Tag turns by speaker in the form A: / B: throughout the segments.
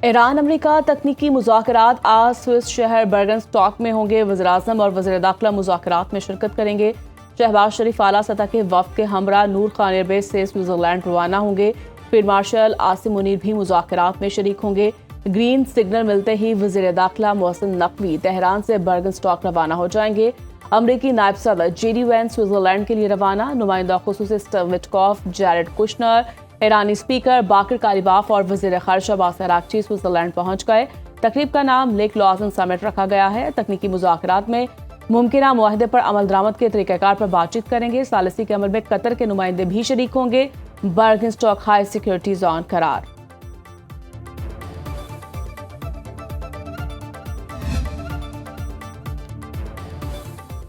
A: ایران امریکہ تکنیکی مذاکرات آج سوئس شہر برگنسٹاک میں ہوں گے۔ وزیراعظم اور وزیر داخلہ مذاکرات میں شرکت کریں گے۔ شہباز شریف اعلیٰ سطح کے وفد کے ہمراہ نور خان ایئر بیس سے سوئٹزرلینڈ روانہ ہوں گے۔ فیلڈ مارشل عاصم منیر بھی مذاکرات میں شریک ہوں گے۔ گرین سگنل ملتے ہی وزیر داخلہ محسن نقوی تہران سے برگنسٹاک روانہ ہو جائیں گے۔ امریکی نائب صدر جے ڈی وینس سوئٹزرلینڈ کے لیے روانہ۔ نمائندہ خصوصی اسٹیو وٹکوف، جیرڈ کشنر، ایرانی اسپیکر باقر کالیباف اور وزیر خارجہ عباس عراقچی سوئٹزرلینڈ پہنچ گئے۔ تقریب کا نام لیک لازن سمٹ رکھا گیا ہے۔ تکنیکی مذاکرات میں ممکنہ معاہدے پر عمل درآمد کے طریقہ کار پر بات چیت کریں گے۔ ثالثی کے عمل میں قطر کے نمائندے بھی شریک ہوں گے۔ برگنسٹاک ہائی سیکیورٹی زون قرار۔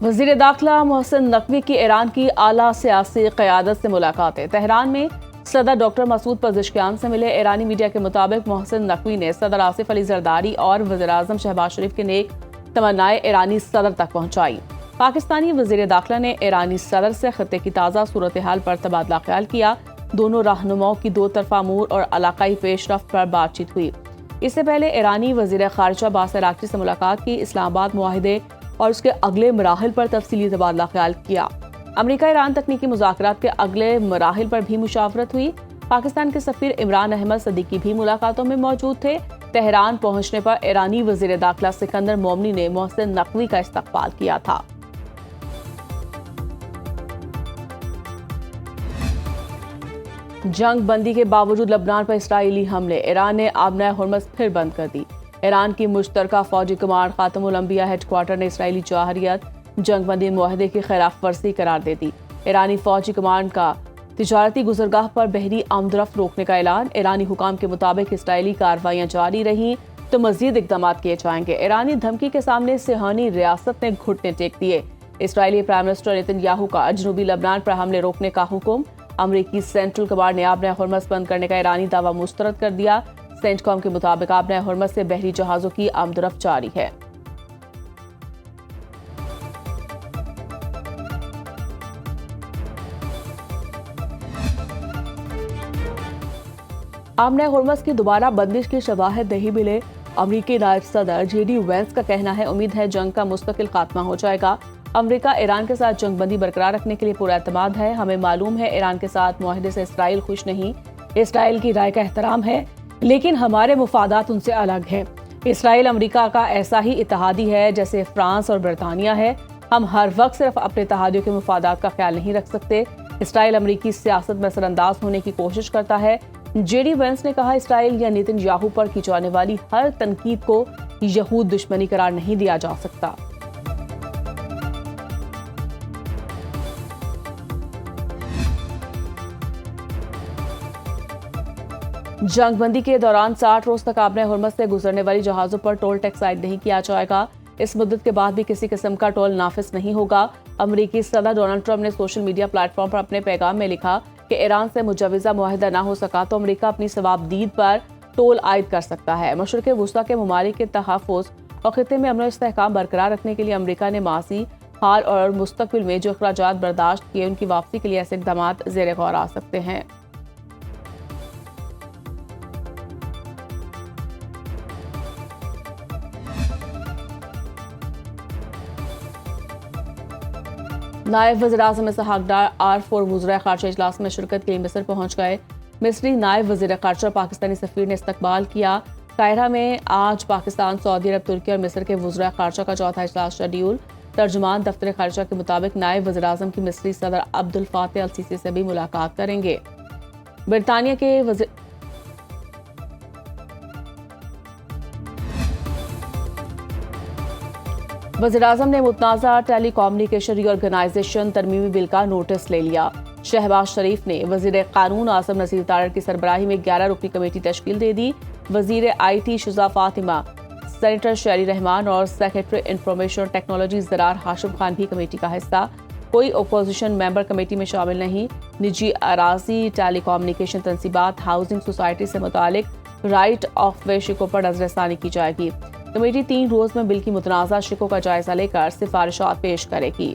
A: وزیر داخلہ محسن نقوی کی ایران کی اعلیٰ سیاسی قیادت سے ملاقاتیں۔ تہران میں صدر ڈاکٹر مسعود پزشکیان سے ملے۔ ایرانی میڈیا کے مطابق محسن نقوی نے صدر آصف علی زرداری اور وزیراعظم شہباز شریف کے نیک تمنائیں ایرانی صدر تک پہنچائی۔ پاکستانی وزیر داخلہ نے ایرانی صدر سے خطے کی تازہ صورتحال پر تبادلہ خیال کیا۔ دونوں رہنماؤں کی دو طرفہ امور اور علاقائی پیش رفت پر بات چیت ہوئی۔ اس سے پہلے ایرانی وزیر خارجہ عباس عراقچی سے ملاقات کی۔ اسلام آباد معاہدے اور اس کے اگلے مراحل پر تفصیلی تبادلہ خیال کیا۔ امریکہ ایران تکنیکی مذاکرات کے اگلے مراحل پر بھی مشاورت ہوئی۔ پاکستان کے سفیر عمران احمد صدیقی بھی ملاقاتوں میں موجود تھے۔ تہران پہنچنے پر ایرانی وزیر داخلہ سکندر مومنی نے محسن نقوی کا استقبال کیا تھا۔ جنگ بندی کے باوجود لبنان پر اسرائیلی حملے۔ ایران نے آبنۂ ہرمز پھر بند کر دی۔ ایران کی مشترکہ فوجی کمانڈ خاتم الانبیاء ہیڈ کوارٹر نے اسرائیلی جارحیت جنگ بندی معاہدے کی خلاف ورزی قرار دے دی۔ ایرانی فوجی کمانڈ کا تجارتی گزرگاہ پر بحری آمد و رفت روکنے کا اعلان۔ ایرانی حکام کے مطابق اسرائیلی کارروائیاں جاری رہیں تو مزید اقدامات کیے جائیں گے۔ ایرانی دھمکی کے سامنے صہیونی ریاست نے گھٹنے ٹیک دیے۔ اسرائیلی پرائم منسٹر نیتن یاہو کا جنوبی لبنان پر حملے روکنے کا حکم۔ امریکی سینٹرل کمانڈ نے آبنۂ ہرمز بند کرنے کا ایرانی دعویٰ مسترد کر دیا۔ سینٹ کام کے مطابق آبنۂ ہرمز سے بحری جہازوں کی آمد و رفت جاری ہے۔ آبنۂ ہرمز کی دوبارہ بندش کی شواہد نہیں ملے۔ امریکی نائب صدر جے ڈی وینس کا کہنا ہے امید ہے جنگ کا مستقل خاتمہ ہو جائے گا۔ امریکہ ایران کے ساتھ جنگ بندی برقرار رکھنے کے لیے پورا اعتماد ہے۔ ہمیں معلوم ہے ایران کے ساتھ معاہدے سے اسرائیل خوش نہیں۔ اسرائیل کی رائے کا احترام ہے لیکن ہمارے مفادات ان سے الگ ہیں۔ اسرائیل امریکہ کا ایسا ہی اتحادی ہے جیسے فرانس اور برطانیہ ہے۔ ہم ہر وقت صرف اپنے اتحادیوں کے مفادات کا خیال نہیں رکھ سکتے۔ اسرائیل امریکی سیاست میں اثر انداز ہونے کی کوشش کرتا ہے۔ جے ڈی وینس نے کہا اسرائیل یا نیتن یاہو پر کی جانے والی ہر تنقید کو یہود دشمنی قرار نہیں دیا جا سکتا۔ جنگ بندی کے دوران 60 روز تک آبنۂ ہرمز سے گزرنے والی جہازوں پر ٹول ٹیکس عائد نہیں کیا جائے گا۔ اس مدت کے بعد بھی کسی قسم کا ٹول نافذ نہیں ہوگا۔ امریکی صدر ڈونلڈ ٹرمپ نے سوشل میڈیا پلیٹ فارم پر اپنے پیغام میں لکھا کہ ایران سے مجوزہ معاہدہ نہ ہو سکا تو امریکہ اپنی ثوابدید پر ٹول عائد کر سکتا ہے۔ مشرق وسطیٰ کے ممالک کے تحفظ اور خطے میں امن و استحکام برقرار رکھنے کے لیے امریکہ نے ماضی، حال اور مستقبل میں جو اخراجات برداشت کیے ان کی واپسی کے لیے ایسے اقدامات زیر غور آ سکتے ہیں۔ نائب وزیر اعظم اسحاق ڈار R4 وزرائے خارجہ اجلاس میں شرکت کے لیے مصر پہنچ گئے۔ مصری نائب وزیر خارجہ پاکستانی سفیر نے استقبال کیا۔ قاہرہ میں آج پاکستان، سعودی عرب، ترکی اور مصر کے وزرائے خارجہ کا چوتھا اجلاس شیڈیول۔ ترجمان دفتر خارجہ کے مطابق نائب وزیر اعظم کی مصری صدر عبد الفاتح السیسی سے بھی ملاقات کریں گے۔ برطانیہ کے وزیر اعظم نے متنازع ٹیلی کمیونیکیشن ری آرگنائزیشن ترمیمی بل کا نوٹس لے لیا۔ شہباز شریف نے وزیر قانون عاصم نصیر تارڑ کی سربراہی میں 11 رکنی کمیٹی تشکیل دے دی۔ وزیر IT شزا فاطمہ، سینیٹر شیری رحمان اور سیکریٹری انفارمیشن اور ٹیکنالوجی زرار ہاشم خان بھی کمیٹی کا حصہ۔ کوئی اپوزیشن ممبر کمیٹی میں شامل نہیں۔ نجی اراضی، ٹیلی کمیونیکیشن تنصیبات، ہاؤسنگ سوسائٹی سے متعلق رائٹ آف وے شکوں پر نظر ثانی کی جائے گی۔ کمیٹی 3 روز میں بل کی متنازع شکوں کا جائزہ لے کر سفارشات پیش کرے گی۔